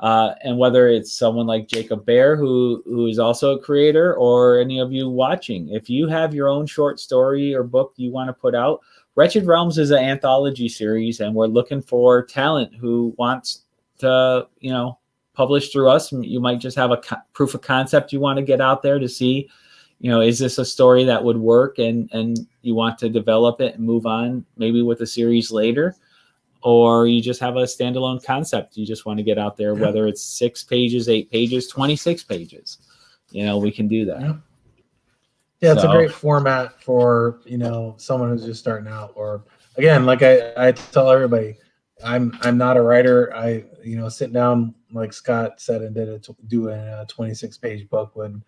And whether it's someone like Jacob Bear, who is also a creator, or any of you watching, if you have your own short story or book you want to put out, Wretched Realms is an anthology series, and we're looking for talent who wants to, publish through us. You might just have a proof of concept you want to get out there to see, is this a story that would work, and you want to develop it and move on maybe with a series later, or you just have a standalone concept you just want to get out there, whether it's 6 pages, 8 pages, 26 pages, we can do that. Yeah, it's a great format for, someone who's just starting out. Or again, like I tell everybody, I'm not a writer. I, sit down, like Scott said, and do a 26-page book would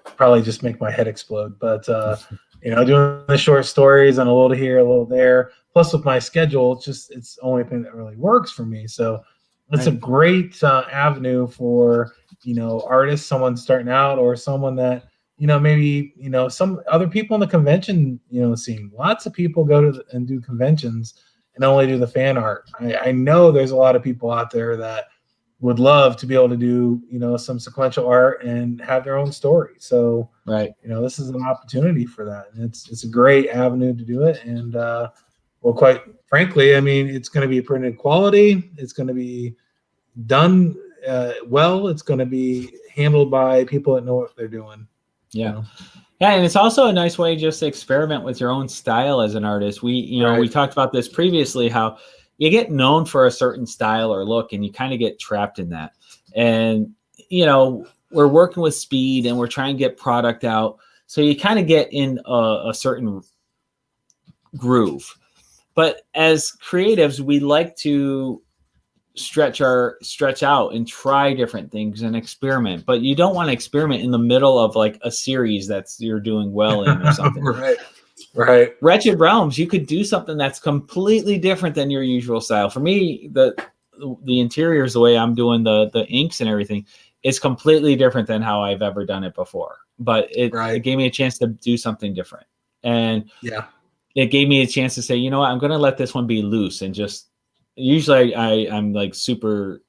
probably just make my head explode. But doing the short stories and a little here, a little there, plus with my schedule, it's the only thing that really works for me. So it's a great avenue for, artists, someone starting out, or someone that, maybe, some other people in the convention, scene. Lots of people go to and do conventions and only do the fan art. I know there's a lot of people out there that would love to be able to do, some sequential art and have their own story. So, this is an opportunity for that. And it's a great avenue to do it. And, well, quite frankly, I mean, it's going to be printed quality. It's going to be done well. It's going to be handled by people that know what they're doing. Yeah. Yeah, and it's also a nice way just to experiment with your own style as an artist. We talked about this previously, how you get known for a certain style or look, and you kind of get trapped in that. And, we're working with speed, and we're trying to get product out. So you kind of get in a certain groove. But as creatives, we like to stretch out and try different things and experiment. But you don't want to experiment in the middle of like a series you're doing well in or something. Right. Wretched Realms, you could do something that's completely different than your usual style. For me, the interiors, the way I'm doing the inks and everything, is completely different than how I've ever done it before. But it gave me a chance to do something different. And it gave me a chance to say, you know what, I'm going to let this one be loose, and just, usually I'm like super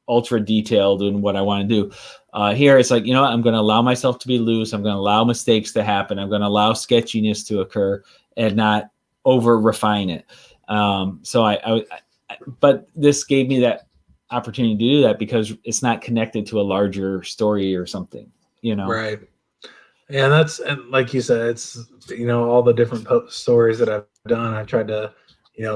ultra detailed in what I want to do. Here it's like, I'm going to allow myself to be loose. I'm going to allow mistakes to happen. I'm going to allow sketchiness to occur and not over refine it. But this gave me that opportunity to do that because it's not connected to a larger story or something, Right. And and like you said, it's, all the different stories that I've done, I tried to,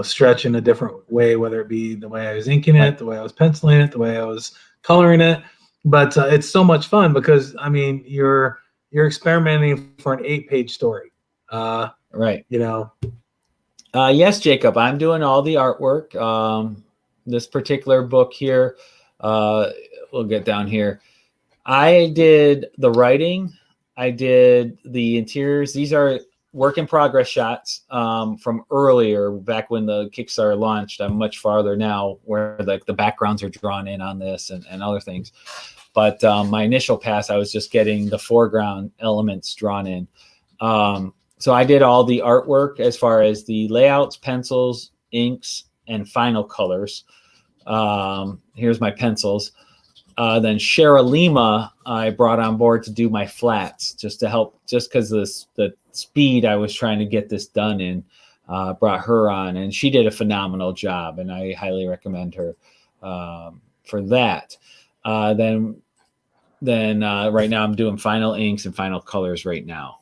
stretch in a different way, whether it be the way I was inking it, the way I was penciling it, the way I was coloring it. But it's so much fun because, I mean, you're experimenting for an 8-page story. Right. Yes, Jacob, I'm doing all the artwork. This particular book here, we'll get down here. I did the writing. I did the interiors. These are work in progress shots from earlier, back when the Kickstarter launched. I'm much farther now, where like the backgrounds are drawn in on this and other things. But my initial pass, I was just getting the foreground elements drawn in. So I did all the artwork as far as the layouts, pencils, inks, and final colors. Here's my pencils. Then Shara Lima, I brought on board to do my flats, just to help, just because the speed I was trying to get this done in, brought her on, and she did a phenomenal job, and I highly recommend her for that. Then right now I'm doing final inks and final colors right now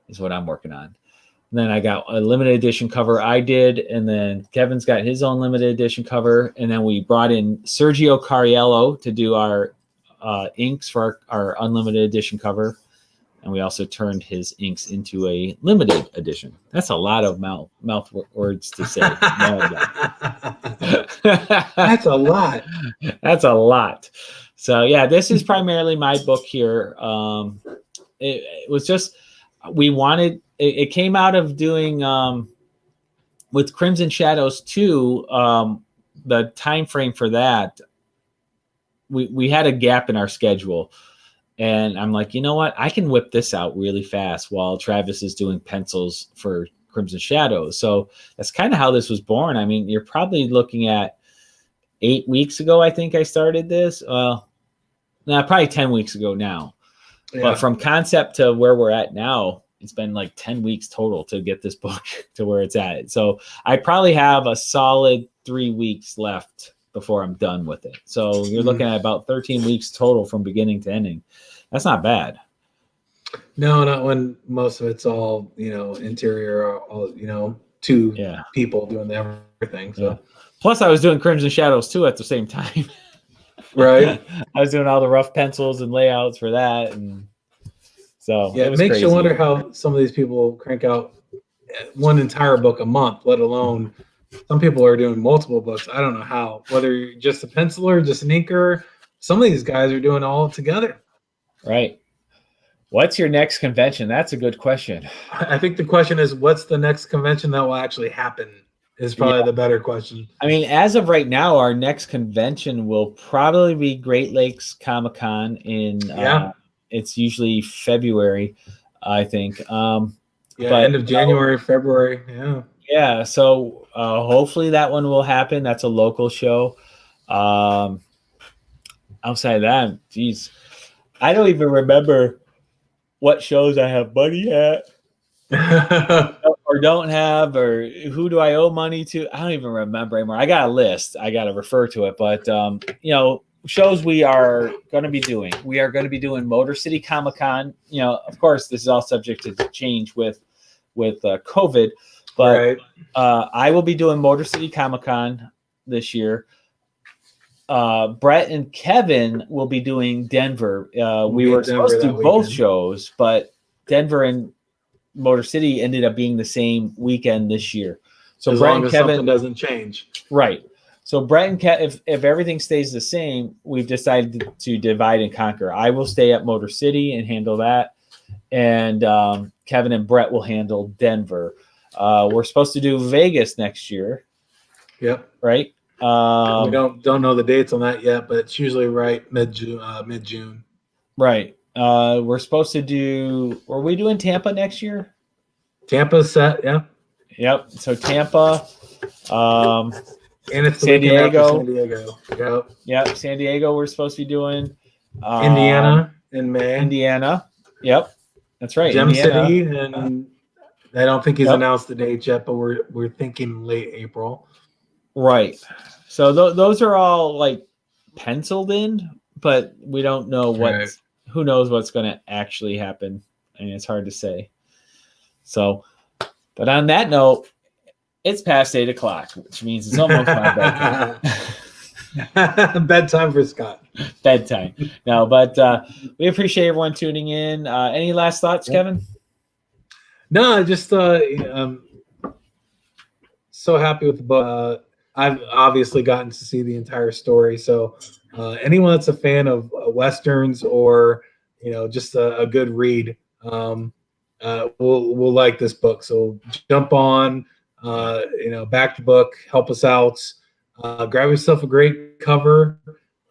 is what I'm working on. And then I got a limited edition cover I did, and then Kevin's got his own limited edition cover. And then we brought in Sergio Cariello to do our inks for our unlimited edition cover. And we also turned his inks into a limited edition. That's a lot of mouth words to say. That's a lot. That's a lot. So yeah, this is primarily my book here. It was just, we wanted, it came out of doing with Crimson Shadows 2, the time frame for that, we had a gap in our schedule, and I'm like, you know what, I can whip this out really fast while Travis is doing pencils for Crimson Shadows. So that's kind of how this was born. I mean, you're probably looking at 8 weeks ago, I think I started this. Probably 10 weeks ago now. Yeah. But from concept to where we're at now, it's been like 10 weeks total to get this book to where it's at. So I probably have a solid 3 weeks left before I'm done with it. So you're looking at about 13 weeks total from beginning to ending. That's not bad. No, not when most of it's all, interior, all, two people doing everything. So plus I was doing Crimson Shadows too at the same time. Right. I was doing all the rough pencils and layouts for that. And so it makes you wonder how some of these people crank out one entire book a month, let alone some people are doing multiple books. I don't know how, whether you're just a penciler, just an inker, some of these guys are doing all together. Right. What's your next convention? That's a good question. I think the question is, what's the next convention that will actually happen is probably the better question. I mean, as of right now, our next convention will probably be Great Lakes Comic-Con in, it's usually February, I think. But end of January, February. Yeah. Yeah. So hopefully that one will happen. That's a local show. Outside of that, geez, I don't even remember what shows I have money at or don't have, or who do I owe money to? I don't even remember anymore. I got a list. I got to refer to it. But, shows we are going to be doing. We are going to be doing Motor City Comic-Con. Of course, this is all subject to change with COVID. But I will be doing Motor City Comic-Con this year. Brett and Kevin will be doing Denver. We were supposed to do both shows, but Denver and Motor City ended up being the same weekend this year. So Brett and Kevin, something doesn't change. Right. So Brett and Kevin, if everything stays the same, we've decided to divide and conquer. I will stay at Motor City and handle that. And Kevin and Brett will handle Denver. We're supposed to do Vegas next year. Yep. Right. We don't know the dates on that yet, but it's usually mid June. Right. We're supposed to do. Are we doing Tampa next year? Tampa's set. Yeah. Yep. So Tampa. And it's San Diego. San Diego. Yep. Yep. San Diego. We're supposed to be doing. Indiana in May. Indiana. Yep. That's right. Gem Indiana. City, and I don't think he's announced the date yet, but we're thinking late April. Right. So those are all like penciled in, but we don't know who knows what's going to actually happen. I mean, it's hard to say. So, but on that note, it's past 8 o'clock, which means it's almost my bedtime. Bedtime for Scott. Bedtime. No, but we appreciate everyone tuning in. Any last thoughts, Kevin? No, just so happy with the book. I've obviously gotten to see the entire story. So anyone that's a fan of Westerns or, just a good read will like this book. So jump on, back the book, help us out. Grab yourself a great cover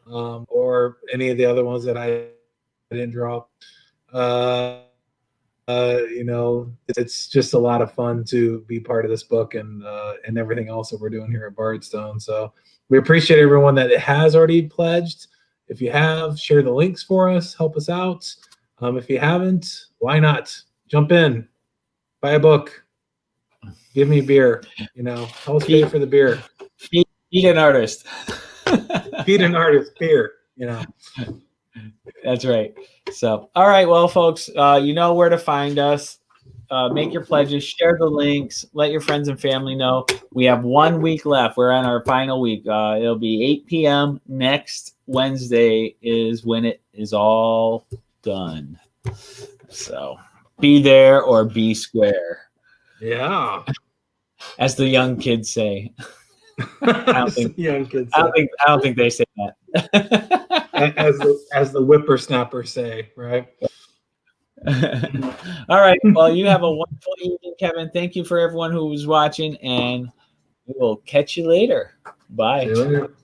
or any of the other ones that I didn't draw. It's just a lot of fun to be part of this book and everything else that we're doing here at Bardstone. So we appreciate everyone that has already pledged. If you have, share the links for us, help us out. If you haven't, why not jump in, buy a book, give me beer, help us pay for the beer. Feed an artist. Feed an artist beer, That's right. So, all right. Well, folks, you know where to find us. Make your pledges, share the links, let your friends and family know. We have 1 week left. We're on our final week. It'll be 8 p.m. next Wednesday is when it is all done. So be there or be square. Yeah. As the young kids say. I don't think they say that. as the whippersnappers say, right? All right. Well, you have a wonderful evening, Kevin. Thank you for everyone who was watching, and we will catch you later. Bye. See you later.